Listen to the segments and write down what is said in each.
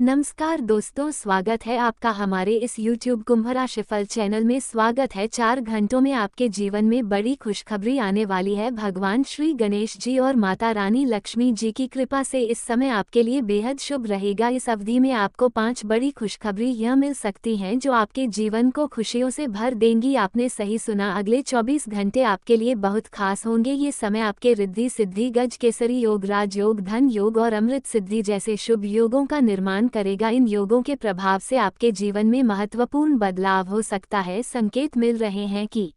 नमस्कार दोस्तों, स्वागत है आपका हमारे इस YouTube कुंभ राशिफल चैनल में। स्वागत है। 4 घंटों में आपके जीवन में बड़ी खुशखबरी आने वाली है। भगवान श्री गणेश जी और माता रानी लक्ष्मी जी की कृपा से इस समय आपके लिए बेहद शुभ रहेगा। इस अवधि में आपको 5 बड़ी खुशखबरी यह मिल सकती हैं जो आपके जीवन को खुशियों से भर देंगी। आपने सही सुना, अगले 24 घंटे आपके लिए बहुत खास होंगे। ये समय आपके रिद्धि सिद्धि, गज केसरी योग, राजयोग, धन योग और अमृत सिद्धि जैसे शुभ योगों का निर्माण करेगा। इन योगों के प्रभाव से आपके जीवन में महत्वपूर्ण बदलाव हो सकता है। संकेत मिल रहे हैं कि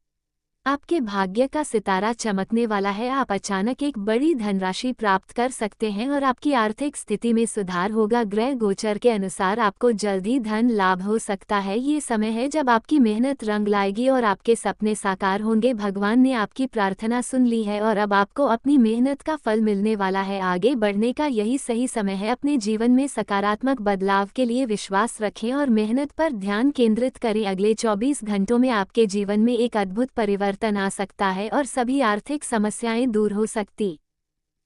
आपके भाग्य का सितारा चमकने वाला है। आप अचानक एक बड़ी धनराशि प्राप्त कर सकते हैं और आपकी आर्थिक स्थिति में सुधार होगा। ग्रह गोचर के अनुसार आपको जल्द ही धन लाभ हो सकता है। ये समय है जब आपकी मेहनत रंग लाएगी और आपके सपने साकार होंगे। भगवान ने आपकी प्रार्थना सुन ली है और अब आपको अपनी मेहनत का फल मिलने वाला है। आगे बढ़ने का यही सही समय है। अपने जीवन में सकारात्मक बदलाव के लिए विश्वास रखें और मेहनत पर ध्यान केंद्रित करें। अगले 24 घंटों में आपके जीवन में एक अद्भुत परिवर्तन आ सकता है और सभी आर्थिक समस्याएं दूर हो सकती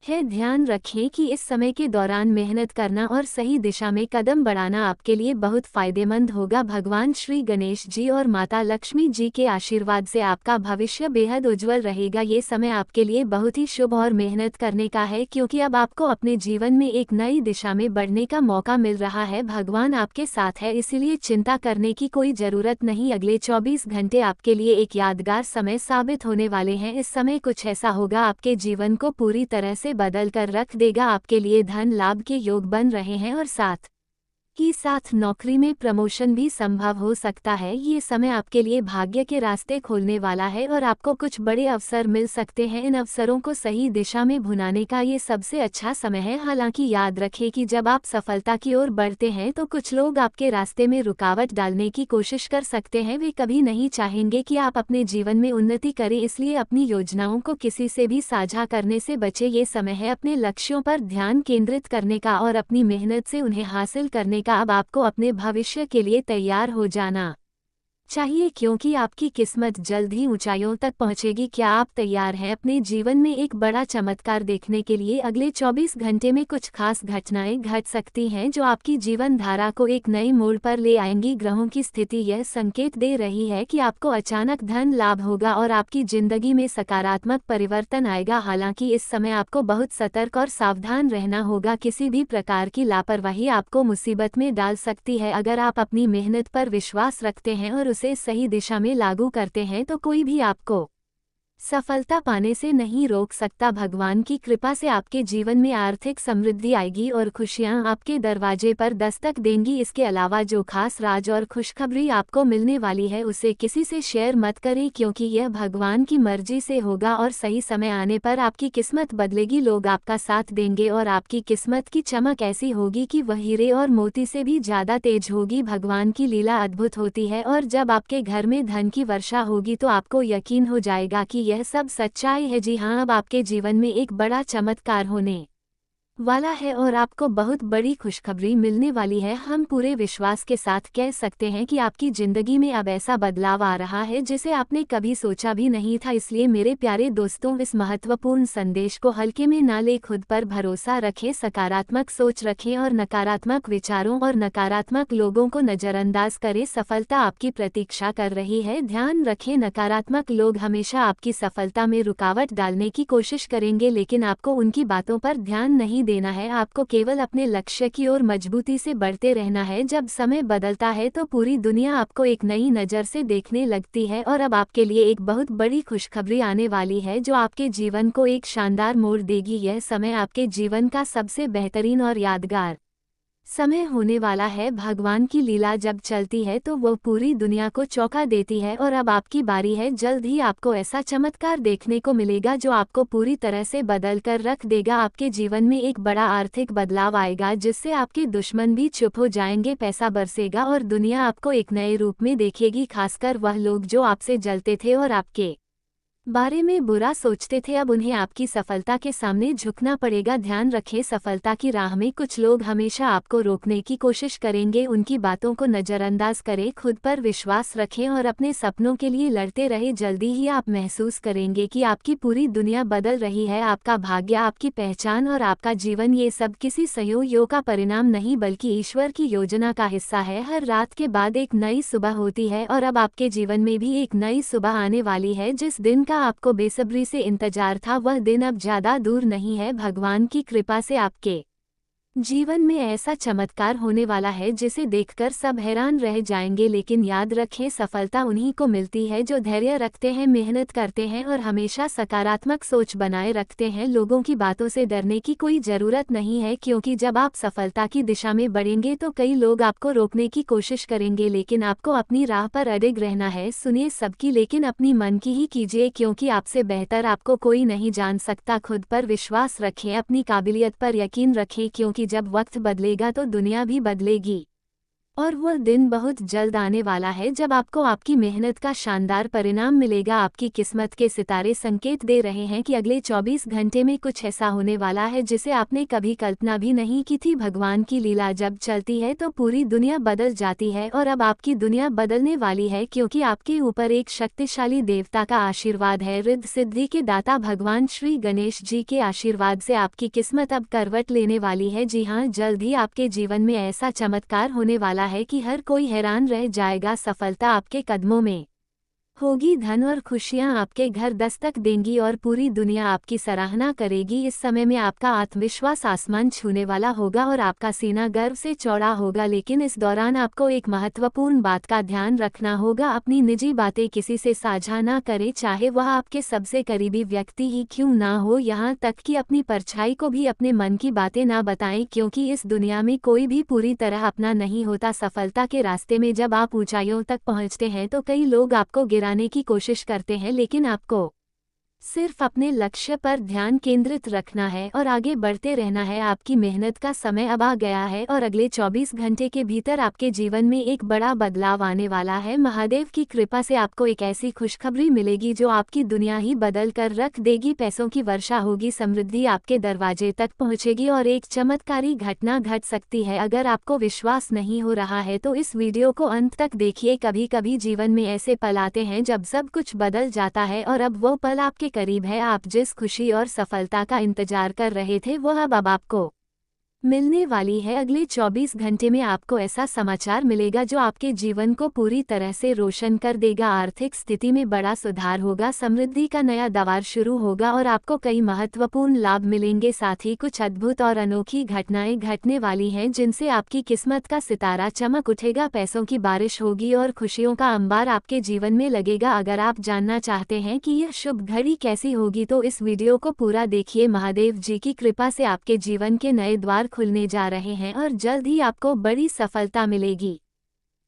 है। ध्यान रखें कि इस समय के दौरान मेहनत करना और सही दिशा में कदम बढ़ाना आपके लिए बहुत फायदेमंद होगा। भगवान श्री गणेश जी और माता लक्ष्मी जी के आशीर्वाद से आपका भविष्य बेहद उज्जवल रहेगा। ये समय आपके लिए बहुत ही शुभ और मेहनत करने का है, क्योंकि अब आपको अपने जीवन में एक नई दिशा में बढ़ने का मौका मिल रहा है। भगवान आपके साथ है, इसीलिए चिंता करने की कोई जरूरत नहीं। अगले 24 घंटे आपके लिए एक यादगार समय साबित होने वाले हैं। इस समय कुछ ऐसा होगा आपके जीवन को पूरी तरह से बदल कर रख देगा। आपके लिए धन लाभ के योग बन रहे हैं और साथ ही साथ नौकरी में प्रमोशन भी संभव हो सकता है। ये समय आपके लिए भाग्य के रास्ते खोलने वाला है और आपको कुछ बड़े अवसर मिल सकते हैं। इन अवसरों को सही दिशा में भुनाने का ये सबसे अच्छा समय है। हालांकि याद रखें कि जब आप सफलता की ओर बढ़ते हैं तो कुछ लोग आपके रास्ते में रुकावट डालने की कोशिश कर सकते हैं। वे कभी नहीं चाहेंगे कि आप अपने जीवन में उन्नति करें, इसलिए अपनी योजनाओं को किसी से भी साझा करने से बचें। ये समय है अपने लक्ष्यों पर ध्यान केंद्रित करने का और अपनी मेहनत से उन्हें हासिल करने का। अब आपको अपने भविष्य के लिए तैयार हो जाना चाहिए, क्योंकि आपकी किस्मत जल्द ही ऊंचाइयों तक पहुंचेगी। क्या आप तैयार हैं अपने जीवन में एक बड़ा चमत्कार देखने के लिए? अगले 24 घंटे में कुछ खास घटनाएं घट सकती हैं जो आपकी जीवन धारा को एक नई मोड़ पर ले आएंगी। ग्रहों की स्थिति यह संकेत दे रही है कि आपको अचानक धन लाभ होगा और आपकी जिंदगी में सकारात्मक परिवर्तन आएगा। हालांकि इस समय आपको बहुत सतर्क और सावधान रहना होगा। किसी भी प्रकार की लापरवाही आपको मुसीबत में डाल सकती है। अगर आप अपनी मेहनत पर विश्वास रखते हैं और उसे सही दिशा में लागू करते हैं तो कोई भी आपको सफलता पाने से नहीं रोक सकता। भगवान की कृपा से आपके जीवन में आर्थिक समृद्धि आएगी और खुशियां आपके दरवाजे पर दस्तक देंगी। इसके अलावा जो खास राज और खुशखबरी आपको मिलने वाली है उसे किसी से शेयर मत करें, क्योंकि यह भगवान की मर्जी से होगा और सही समय आने पर आपकी किस्मत बदलेगी। लोग आपका साथ देंगे और आपकी किस्मत की चमक ऐसी होगी कि वह हीरे और मोती से भी ज्यादा तेज होगी। भगवान की लीला अद्भुत होती है और जब आपके घर में धन की वर्षा होगी तो आपको यकीन हो जाएगा कि यह सब सच्चाई है। जी हाँ, अब आपके जीवन में एक बड़ा चमत्कार होने वाला है और आपको बहुत बड़ी खुशखबरी मिलने वाली है। हम पूरे विश्वास के साथ कह सकते हैं कि आपकी जिंदगी में अब ऐसा बदलाव आ रहा है जिसे आपने कभी सोचा भी नहीं था। इसलिए मेरे प्यारे दोस्तों, इस महत्वपूर्ण संदेश को हल्के में ना लें, खुद पर भरोसा रखें, सकारात्मक सोच रखें और नकारात्मक विचारों और नकारात्मक लोगों को नजरअंदाज करें। सफलता आपकी प्रतीक्षा कर रही है। ध्यान रखें, नकारात्मक लोग हमेशा आपकी सफलता में रुकावट डालने की कोशिश करेंगे, लेकिन आपको उनकी बातों पर ध्यान नहीं देना है। आपको केवल अपने लक्ष्य की ओर मजबूती से बढ़ते रहना है। जब समय बदलता है तो पूरी दुनिया आपको एक नई नज़र से देखने लगती है और अब आपके लिए एक बहुत बड़ी खुशखबरी आने वाली है जो आपके जीवन को एक शानदार मोड़ देगी। यह समय आपके जीवन का सबसे बेहतरीन और यादगार समय होने वाला है। भगवान की लीला जब चलती है तो वह पूरी दुनिया को चौंका देती है और अब आपकी बारी है। जल्द ही आपको ऐसा चमत्कार देखने को मिलेगा जो आपको पूरी तरह से बदल कर रख देगा। आपके जीवन में एक बड़ा आर्थिक बदलाव आएगा जिससे आपके दुश्मन भी चुप हो जाएंगे। पैसा बरसेगा और दुनिया आपको एक नए रूप में देखेगी, खासकर वह लोग जो आपसे जलते थे और आपके बारे में बुरा सोचते थे, अब उन्हें आपकी सफलता के सामने झुकना पड़ेगा। ध्यान रखें, सफलता की राह में कुछ लोग हमेशा आपको रोकने की कोशिश करेंगे। उनकी बातों को नज़रअंदाज करें, खुद पर विश्वास रखें और अपने सपनों के लिए लड़ते रहें। जल्दी ही आप महसूस करेंगे कि आपकी पूरी दुनिया बदल रही है। आपका भाग्य, आपकी पहचान और आपका जीवन, ये सब किसी संयोग का परिणाम नहीं बल्कि ईश्वर की योजना का हिस्सा है। हर रात के बाद एक नई सुबह होती है और अब आपके जीवन में भी एक नई सुबह आने वाली है। जिस दिन का आपको बेसब्री से इंतजार था, वह दिन अब ज्यादा दूर नहीं है। भगवान की कृपा से आपके जीवन में ऐसा चमत्कार होने वाला है जिसे देखकर सब हैरान रह जाएंगे। लेकिन याद रखें, सफलता उन्हीं को मिलती है जो धैर्य रखते हैं, मेहनत करते हैं और हमेशा सकारात्मक सोच बनाए रखते हैं। लोगों की बातों से डरने की कोई ज़रूरत नहीं है, क्योंकि जब आप सफलता की दिशा में बढ़ेंगे तो कई लोग आपको रोकने की कोशिश करेंगे, लेकिन आपको अपनी राह पर अडिग रहना है। सुनिए सबकी, लेकिन अपनी मन की ही कीजिए, क्योंकि आपसे बेहतर आपको कोई नहीं जान सकता। खुद पर विश्वास रखें, अपनी काबिलियत पर यकीन रखें, क्योंकि जब वक्त बदलेगा तो दुनिया भी बदलेगी। और वह दिन बहुत जल्द आने वाला है जब आपको आपकी मेहनत का शानदार परिणाम मिलेगा। आपकी किस्मत के सितारे संकेत दे रहे हैं कि अगले 24 घंटे में कुछ ऐसा होने वाला है जिसे आपने कभी कल्पना भी नहीं की थी। भगवान की लीला जब चलती है तो पूरी दुनिया बदल जाती है, और अब आपकी दुनिया बदलने वाली है, क्योंकि आपके ऊपर एक शक्तिशाली देवता का आशीर्वाद है। रिद्ध सिद्धि के दाता भगवान श्री गणेश जी के आशीर्वाद से आपकी किस्मत अब करवट लेने वाली है। जी हाँ, जल्द ही आपके जीवन में ऐसा चमत्कार होने वाला है कि हर कोई हैरान रह जाएगा। सफलता आपके कदमों में होगी, धन और खुशियां आपके घर दस्तक देंगी और पूरी दुनिया आपकी सराहना करेगी। इस समय में आपका आत्मविश्वास आसमान छूने वाला होगा और आपका सीना गर्व से चौड़ा होगा। लेकिन इस दौरान आपको एक महत्वपूर्ण बात का ध्यान रखना होगा, अपनी निजी बातें किसी से साझा ना करें, चाहे वह आपके सबसे करीबी व्यक्ति ही क्यों ना हो। यहाँ तक कि अपनी परछाई को भी अपने मन की बातें ना बताएं, क्योंकि इस दुनिया में कोई भी पूरी तरह अपना नहीं होता। सफलता के रास्ते में जब आप ऊंचाइयों तक पहुँचते हैं तो कई लोग आपको गिराने की कोशिश करते हैं, लेकिन आपको सिर्फ अपने लक्ष्य पर ध्यान केंद्रित रखना है और आगे बढ़ते रहना है। आपकी मेहनत का समय अब आ गया है और अगले 24 घंटे के भीतर आपके जीवन में एक बड़ा बदलाव आने वाला है। महादेव की कृपा से आपको एक ऐसी खुशखबरी मिलेगी जो आपकी दुनिया ही बदल कर रख देगी। पैसों की वर्षा होगी, समृद्धि आपके दरवाजे तक पहुंचेगी और एक चमत्कारी घटना घट सकती है। अगर आपको विश्वास नहीं हो रहा है तो इस वीडियो को अंत तक देखिए। कभी कभी जीवन में ऐसे पल आते हैं जब सब कुछ बदल जाता है और अब वो पल आपके करीब है। आप जिस खुशी और सफलता का इंतजार कर रहे थे वो अब आपको मिलने वाली है। अगले 24 घंटे में आपको ऐसा समाचार मिलेगा जो आपके जीवन को पूरी तरह से रोशन कर देगा। आर्थिक स्थिति में बड़ा सुधार होगा, समृद्धि का नया दौर शुरू होगा और आपको कई महत्वपूर्ण लाभ मिलेंगे। साथ ही कुछ अद्भुत और अनोखी घटनाएं घटने वाली हैं जिनसे आपकी किस्मत का सितारा चमक उठेगा। पैसों की बारिश होगी और खुशियों का अंबार आपके जीवन में लगेगा। अगर आप जानना चाहते हैं कि यह शुभ घड़ी कैसी होगी तो इस वीडियो को पूरा देखिए। महादेव जी की कृपा से आपके जीवन के नए द्वार खुलने जा रहे हैं और जल्द ही आपको बड़ी सफलता मिलेगी,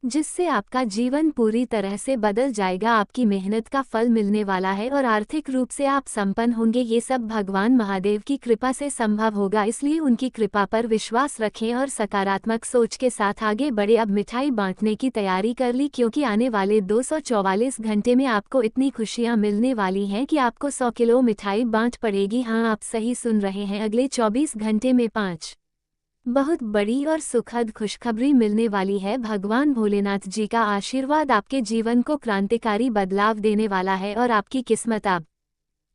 जिससे आपका जीवन पूरी तरह से बदल जाएगा। आपकी मेहनत का फल मिलने वाला है और आर्थिक रूप से आप संपन्न होंगे। ये सब भगवान महादेव की कृपा से संभव होगा, इसलिए उनकी कृपा पर विश्वास रखें और सकारात्मक सोच के साथ आगे बढ़े। अब मिठाई बांटने की तैयारी कर ली, क्योंकि आने वाले 244 घंटे में आपको इतनी खुशियां मिलने वाली हैं कि आपको 100 किलो मिठाई बांट पड़ेगी। हाँ, आप सही सुन रहे हैं, अगले 24 घंटे में 5 बहुत बड़ी और सुखद खुशखबरी मिलने वाली है। भगवान भोलेनाथ जी का आशीर्वाद आपके जीवन को क्रांतिकारी बदलाव देने वाला है और आपकी किस्मत अब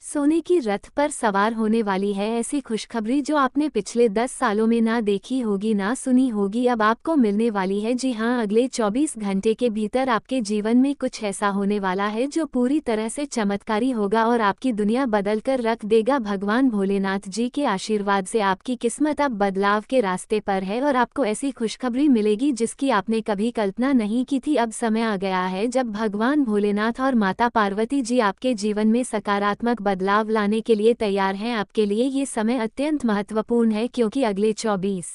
सोने की रथ पर सवार होने वाली है। ऐसी खुशखबरी जो आपने पिछले 10 सालों में ना देखी होगी, ना सुनी होगी, अब आपको मिलने वाली है। जी हाँ, अगले 24 घंटे के भीतर आपके जीवन में कुछ ऐसा होने वाला है जो पूरी तरह से चमत्कारी होगा और आपकी दुनिया बदल कर रख देगा। भगवान भोलेनाथ जी के आशीर्वाद से आपकी किस्मत अब बदलाव के रास्ते पर है और आपको ऐसी खुशखबरी मिलेगी जिसकी आपने कभी कल्पना नहीं की थी। अब समय आ गया है जब भगवान भोलेनाथ और माता पार्वती जी आपके जीवन में सकारात्मक बदलाव लाने के लिए तैयार हैं। आपके लिए ये समय अत्यंत महत्वपूर्ण है, क्योंकि अगले 24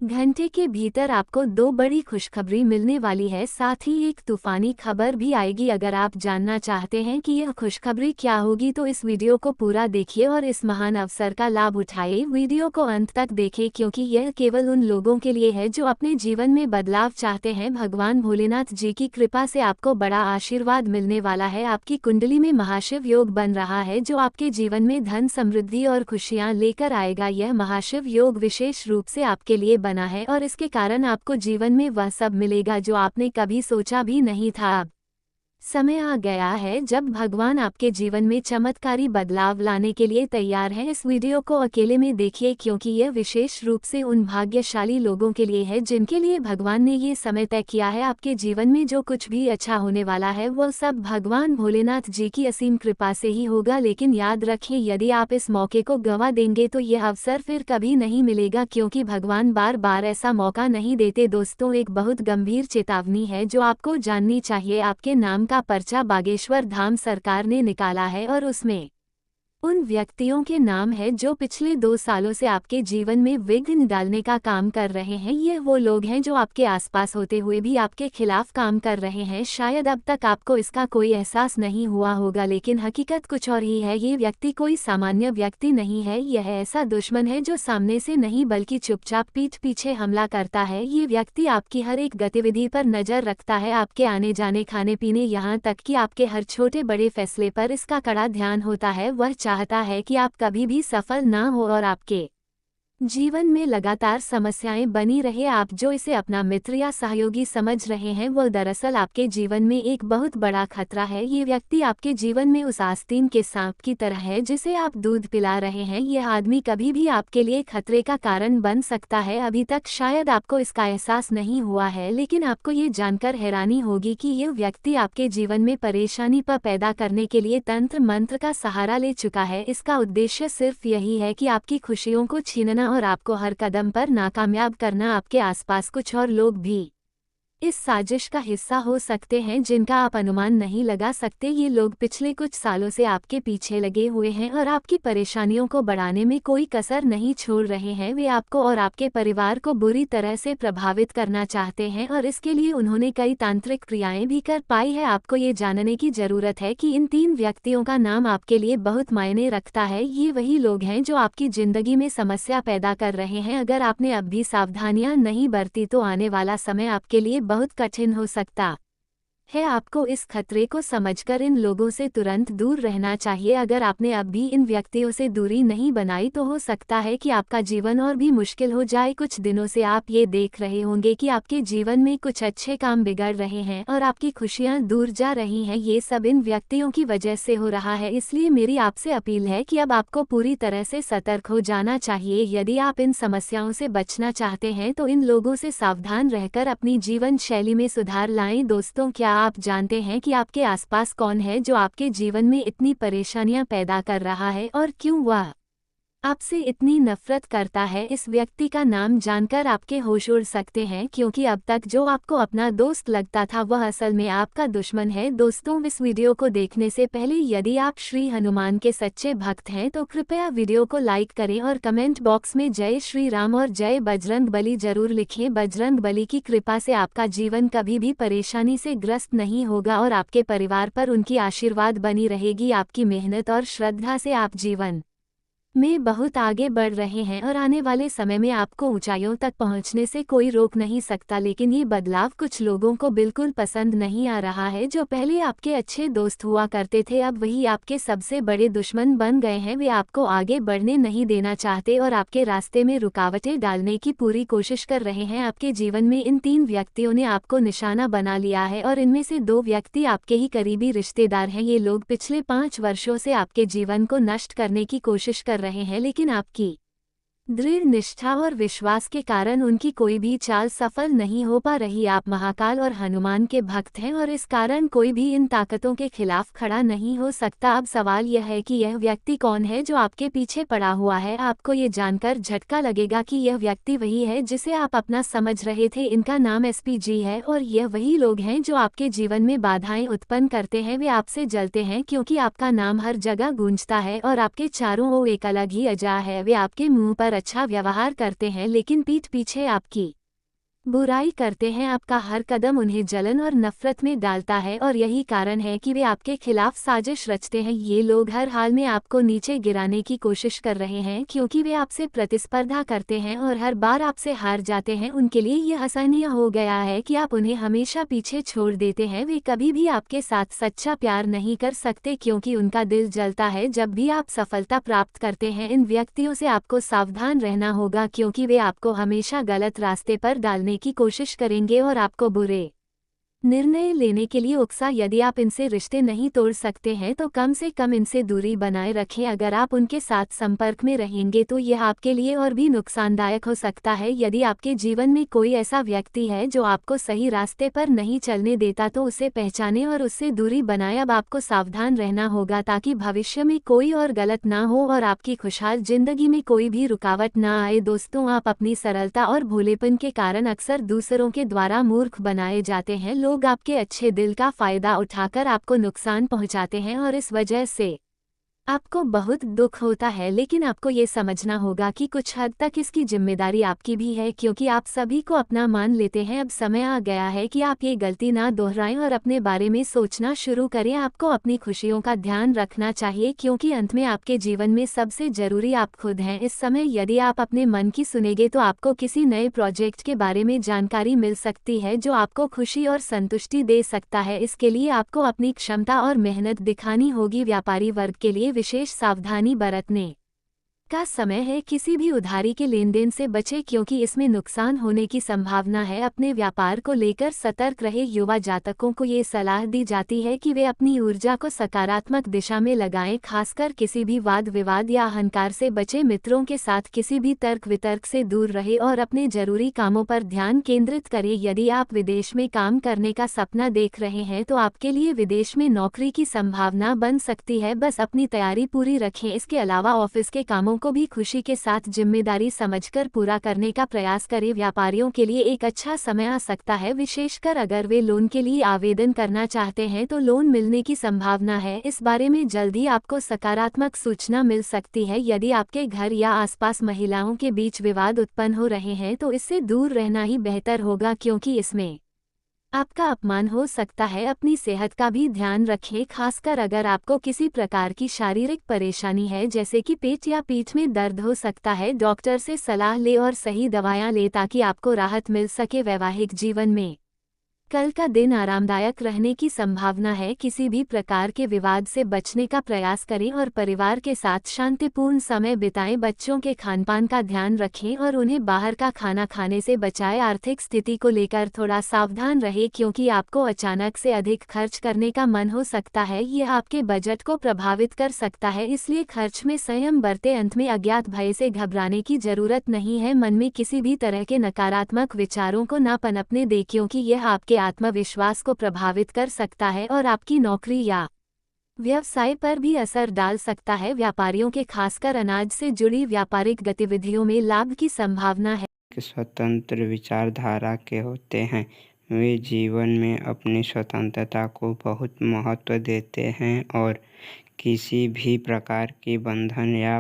घंटे के भीतर आपको दो बड़ी खुशखबरी मिलने वाली है, साथ ही एक तूफानी खबर भी आएगी। अगर आप जानना चाहते हैं कि यह खुशखबरी क्या होगी तो इस वीडियो को पूरा देखिए और इस महान अवसर का लाभ उठाइए। वीडियो को अंत तक देखें क्योंकि यह केवल उन लोगों के लिए है जो अपने जीवन में बदलाव चाहते हैं। भगवान भोलेनाथ जी की कृपा से आपको बड़ा आशीर्वाद मिलने वाला है। आपकी कुंडली में महाशिव योग बन रहा है जो आपके जीवन में धन, समृद्धि और खुशियां लेकर आएगा। यह महाशिव योग विशेष रूप से आपके लिए बना है और इसके कारण आपको जीवन में वह सब मिलेगा जो आपने कभी सोचा भी नहीं था। अब समय आ गया है जब भगवान आपके जीवन में चमत्कारी बदलाव लाने के लिए तैयार हैं। इस वीडियो को अकेले में देखिए क्योंकि यह विशेष रूप से उन भाग्यशाली लोगों के लिए है जिनके लिए भगवान ने ये समय तय किया है। आपके जीवन में जो कुछ भी अच्छा होने वाला है वो सब भगवान भोलेनाथ जी की असीम कृपा से ही होगा। लेकिन याद रखें, यदि आप इस मौके को गंवा देंगे तो यह अवसर फिर कभी नहीं मिलेगा क्योंकि भगवान बार बार ऐसा मौका नहीं देते। दोस्तों, एक बहुत गंभीर चेतावनी है जो आपको जाननी चाहिए। आपके नाम का पर्चा बागेश्वर धाम सरकार ने निकाला है और उसमें उन व्यक्तियों के नाम है जो पिछले 2 सालों से आपके जीवन में विघ्न डालने का काम कर रहे हैं। ये वो लोग हैं जो आपके आसपास होते हुए भी आपके खिलाफ काम कर रहे हैं। शायद अब तक आपको इसका कोई एहसास नहीं हुआ होगा, लेकिन हकीकत कुछ और ही है। ये व्यक्ति कोई सामान्य व्यक्ति नहीं है, यह ऐसा दुश्मन है जो सामने से नहीं बल्कि चुपचाप पीठ पीछे हमला करता है। ये व्यक्ति आपकी हर एक गतिविधि पर नजर रखता है, आपके आने जाने, खाने पीने, यहाँ तक कि आपके हर छोटे बड़े फैसले पर इसका कड़ा ध्यान होता है। वह चाहता है कि आप कभी भी सफल ना हो और आपके जीवन में लगातार समस्याएं बनी रहे। आप जो इसे अपना मित्र या सहयोगी समझ रहे हैं वो दरअसल आपके जीवन में एक बहुत बड़ा खतरा है। ये व्यक्ति आपके जीवन में उस आस्तीन के सांप की तरह है जिसे आप दूध पिला रहे हैं। यह आदमी कभी भी आपके लिए खतरे का कारण बन सकता है। अभी तक शायद आपको इसका एहसास नहीं हुआ है, लेकिन आपको ये जानकर हैरानी होगी कि यह व्यक्ति आपके जीवन में परेशानी पैदा करने के लिए तंत्र मंत्र का सहारा ले चुका है। इसका उद्देश्य सिर्फ यही है कि आपकी खुशियों को छीनना और आपको हर कदम पर नाकामयाब करना। आपके आसपास कुछ और लोग भी इस साजिश का हिस्सा हो सकते हैं जिनका आप अनुमान नहीं लगा सकते। ये लोग पिछले कुछ सालों से आपके पीछे लगे हुए हैं और आपकी परेशानियों को बढ़ाने में कोई कसर नहीं छोड़ रहे हैं। वे आपको और आपके परिवार को बुरी तरह से प्रभावित करना चाहते हैं और इसके लिए उन्होंने कई तांत्रिक क्रियाएं भी कर पाई है। आपको ये जानने की जरूरत है कि इन 3 व्यक्तियों का नाम आपके लिए बहुत मायने रखता है। ये वही लोग हैं जो आपकी जिंदगी में समस्या पैदा कर रहे हैं। अगर आपने अब भी सावधानियां नहीं बरती तो आने वाला समय आपके लिए बहुत कठिन हो सकता है। आपको इस खतरे को समझकर इन लोगों से तुरंत दूर रहना चाहिए। अगर आपने अब भी इन व्यक्तियों से दूरी नहीं बनाई तो हो सकता है कि आपका जीवन और भी मुश्किल हो जाए। कुछ दिनों से आप ये देख रहे होंगे कि आपके जीवन में कुछ अच्छे काम बिगड़ रहे हैं और आपकी खुशियां दूर जा रही हैं। ये सब इन व्यक्तियों की वजह से हो रहा है। इसलिए मेरी आपसे अपील है कि अब आपको पूरी तरह से सतर्क हो जाना चाहिए। यदि आप इन समस्याओं से बचना चाहते हैं तो इन लोगों से सावधान रहकर अपनी जीवन शैली में सुधार लाएं। दोस्तों, क्या आप जानते हैं कि आपके आसपास कौन है जो आपके जीवन में इतनी परेशानियां पैदा कर रहा है और क्यों वह आपसे इतनी नफरत करता है? इस व्यक्ति का नाम जानकर आपके होश उड़ सकते हैं क्योंकि अब तक जो आपको अपना दोस्त लगता था वह असल में आपका दुश्मन है। दोस्तों, इस वीडियो को देखने से पहले यदि आप श्री हनुमान के सच्चे भक्त हैं तो कृपया वीडियो को लाइक करें और कमेंट बॉक्स में जय श्री राम और जय बजरंग बली जरूर लिखें। बजरंग बली की कृपा से आपका जीवन कभी भी परेशानी से ग्रस्त नहीं होगा और आपके परिवार पर उनकी आशीर्वाद बनी रहेगी। आपकी मेहनत और श्रद्धा से आप जीवन में बहुत आगे बढ़ रहे हैं और आने वाले समय में आपको ऊंचाइयों तक पहुंचने से कोई रोक नहीं सकता। लेकिन ये बदलाव कुछ लोगों को बिल्कुल पसंद नहीं आ रहा है। जो पहले आपके अच्छे दोस्त हुआ करते थे अब वही आपके सबसे बड़े दुश्मन बन गए हैं। वे आपको आगे बढ़ने नहीं देना चाहते और आपके रास्ते में रुकावटें डालने की पूरी कोशिश कर रहे हैं। आपके जीवन में इन 3 व्यक्तियों ने आपको निशाना बना लिया है और इनमें से 2 व्यक्ति आपके ही करीबी रिश्तेदार हैं। ये लोग पिछले 5 वर्षों से आपके जीवन को नष्ट करने की कोशिश कर रहे हैं, लेकिन आपकी दृढ़ निष्ठा और विश्वास के कारण उनकी कोई भी चाल सफल नहीं हो पा रही। आप महाकाल और हनुमान के भक्त हैं और इस कारण कोई भी इन ताकतों के खिलाफ खड़ा नहीं हो सकता। अब सवाल यह है कि यह व्यक्ति कौन है जो आपके पीछे पड़ा हुआ है। आपको ये जानकर झटका लगेगा कि यह व्यक्ति वही है जिसे आप अपना समझ रहे थे। इनका नाम एसपीजी है और यह वही लोग हैं जो आपके जीवन में बाधाएं उत्पन्न करते हैं। वे आपसे जलते हैं क्योंकि आपका नाम हर जगह गूंजता है और आपके चारों ओर एक अलग ही अजा है। वे आपके मुंह पर अच्छा व्यवहार करते हैं लेकिन पीठ पीछे आपकी बुराई करते हैं। आपका हर कदम उन्हें जलन और नफरत में डालता है और यही कारण है कि वे आपके खिलाफ साजिश रचते हैं। ये लोग हर हाल में आपको नीचे गिराने की कोशिश कर रहे हैं क्योंकि वे आपसे प्रतिस्पर्धा करते हैं और हर बार आपसे हार जाते हैं। उनके लिए यह असहनीय हो गया है कि आप उन्हें हमेशा पीछे छोड़ देते हैं। वे कभी भी आपके साथ सच्चा प्यार नहीं कर सकते क्योंकि उनका दिल जलता है जब भी आप सफलता प्राप्त करते हैं। इन व्यक्तियों से आपको सावधान रहना होगा क्योंकि वे आपको हमेशा गलत रास्ते पर डालने की कोशिश करेंगे और आपको बुरे निर्णय लेने के लिए उकसा। यदि आप इनसे रिश्ते नहीं तोड़ सकते हैं तो कम से कम इनसे दूरी बनाए रखें। अगर आप उनके साथ संपर्क में रहेंगे तो यह आपके लिए और भी नुकसानदायक हो सकता है। यदि आपके जीवन में कोई ऐसा व्यक्ति है जो आपको सही रास्ते पर नहीं चलने देता तो उसे पहचानें और उससे दूरी बनाएं। अब आपको सावधान रहना होगा ताकि भविष्य में कोई और गलत ना हो और आपकी खुशहाल जिंदगी में कोई भी रुकावट ना आए। दोस्तों, आप अपनी सरलता और भोलेपन के कारण अक्सर दूसरों के द्वारा मूर्ख बनाए जाते हैं। लोग आपके अच्छे दिल का फायदा उठाकर आपको नुकसान पहुंचाते हैं और इस वजह से आपको बहुत दुख होता है। लेकिन आपको ये समझना होगा कि कुछ हद तक इसकी जिम्मेदारी आपकी भी है क्योंकि आप सभी को अपना मान लेते हैं। अब समय आ गया है कि आप ये गलती ना दोहराएं और अपने बारे में सोचना शुरू करें। आपको अपनी खुशियों का ध्यान रखना चाहिए क्योंकि अंत में आपके जीवन में सबसे जरूरी आप खुद हैं। इस समय यदि आप अपने मन की सुनेंगे तो आपको किसी नए प्रोजेक्ट के बारे में जानकारी मिल सकती है जो आपको खुशी और संतुष्टि दे सकता है। इसके लिए आपको अपनी क्षमता और मेहनत दिखानी होगी। व्यापारी वर्ग के लिए विशेष सावधानी बरतने का समय है। किसी भी उधारी के लेन देन से बचें क्योंकि इसमें नुकसान होने की संभावना है। अपने व्यापार को लेकर सतर्क रहे। युवा जातकों को ये सलाह दी जाती है कि वे अपनी ऊर्जा को सकारात्मक दिशा में लगाएं, खासकर किसी भी वाद विवाद या अहंकार से बचें। मित्रों के साथ किसी भी तर्क वितर्क से दूर रहे और अपने जरूरी कामों पर ध्यान केंद्रित करें। यदि आप विदेश में काम करने का सपना देख रहे हैं तो आपके लिए विदेश में नौकरी की संभावना बन सकती है। बस अपनी तैयारी पूरी रखें। इसके अलावा ऑफिस के कामों को भी खुशी के साथ जिम्मेदारी समझकर पूरा करने का प्रयास करें। व्यापारियों के लिए एक अच्छा समय आ सकता है, विशेषकर अगर वे लोन के लिए आवेदन करना चाहते हैं तो लोन मिलने की संभावना है। इस बारे में जल्द ही आपको सकारात्मक सूचना मिल सकती है। यदि आपके घर या आसपास महिलाओं के बीच विवाद उत्पन्न हो रहे हैं तो इससे दूर रहना ही बेहतर होगा क्योंकि इसमें आपका अपमान हो सकता है। अपनी सेहत का भी ध्यान रखें, खासकर अगर आपको किसी प्रकार की शारीरिक परेशानी है जैसे कि पेट या पीठ में दर्द हो सकता है। डॉक्टर से सलाह लें और सही दवाएं लें ताकि आपको राहत मिल सके। वैवाहिक जीवन में कल का दिन आरामदायक रहने की संभावना है। किसी भी प्रकार के विवाद से बचने का प्रयास करें और परिवार के साथ शांतिपूर्ण समय बिताएं। बच्चों के खानपान का ध्यान रखें और उन्हें बाहर का खाना खाने से बचाएं। आर्थिक स्थिति को लेकर थोड़ा सावधान रहें क्योंकि आपको अचानक से अधिक खर्च करने का मन हो सकता है। यह आपके बजट को प्रभावित कर सकता है, इसलिए खर्च में संयम बरतें। अंत में अज्ञात भय से घबराने की जरूरत नहीं है। मन में किसी भी तरह के नकारात्मक विचारों को न पनपने दें क्योंकि यह आपके आत्मविश्वास को प्रभावित कर सकता है और आपकी नौकरी या व्यवसाय पर भी असर डाल सकता है। व्यापारियों के खासकर अनाज से जुड़ी व्यापारिक गतिविधियों में लाभ की संभावना है। स्वतंत्र विचारधारा के होते हैं। वे जीवन में अपनी स्वतंत्रता को बहुत महत्व देते हैं और किसी भी प्रकार की बंधन या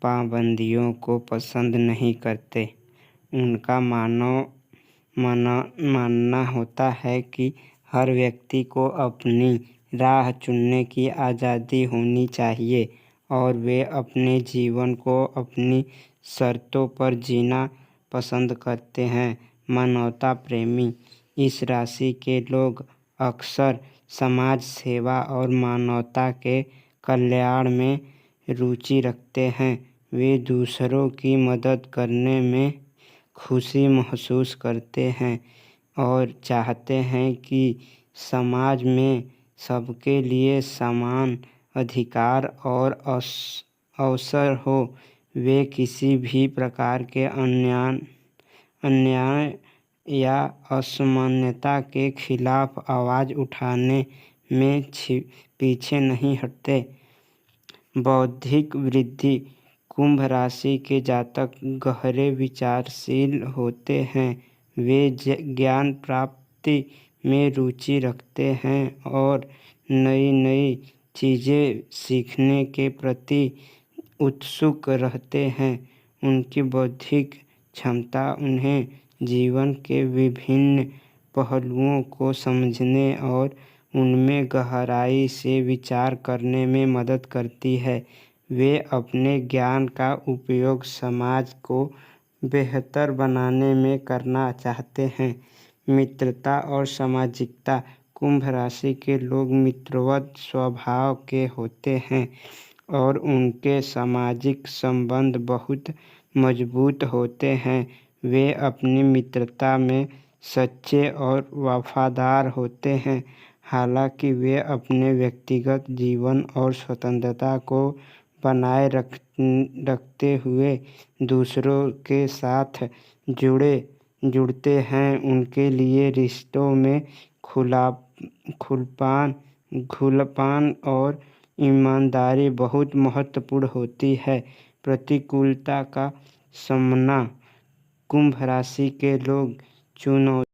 पाबंदियों को पसंद नहीं करते। उनका मानना होता है कि हर व्यक्ति को अपनी राह चुनने की आज़ादी होनी चाहिए और वे अपने जीवन को अपनी शर्तों पर जीना पसंद करते हैं। मानवता प्रेमी इस राशि के लोग अक्सर समाज सेवा और मानवता के कल्याण में रुचि रखते हैं। वे दूसरों की मदद करने में खुशी महसूस करते हैं और चाहते हैं कि समाज में सबके लिए समान अधिकार और अवसर हो। वे किसी भी प्रकार के अन्याय या असमानता के खिलाफ आवाज़ उठाने में पीछे नहीं हटते। बौद्धिक वृद्धि कुंभ राशि के जातक गहरे विचारशील होते हैं। वे ज्ञान प्राप्ति में रुचि रखते हैं और नई नई चीज़ें सीखने के प्रति उत्सुक रहते हैं। उनकी बौद्धिक क्षमता उन्हें जीवन के विभिन्न पहलुओं को समझने और उनमें गहराई से विचार करने में मदद करती है। वे अपने ज्ञान का उपयोग समाज को बेहतर बनाने में करना चाहते हैं। मित्रता और सामाजिकता। कुंभ राशि के लोग मित्रवत स्वभाव के होते हैं और उनके सामाजिक संबंध बहुत मजबूत होते हैं। वे अपनी मित्रता में सच्चे और वफादार होते हैं। हालांकि वे अपने व्यक्तिगत जीवन और स्वतंत्रता को बनाए रखते हुए दूसरों के साथ जुड़ते हैं। उनके लिए रिश्तों में खुलापन और ईमानदारी बहुत महत्वपूर्ण होती है। प्रतिकूलता का सामना। कुंभ राशि के लोग चुनौती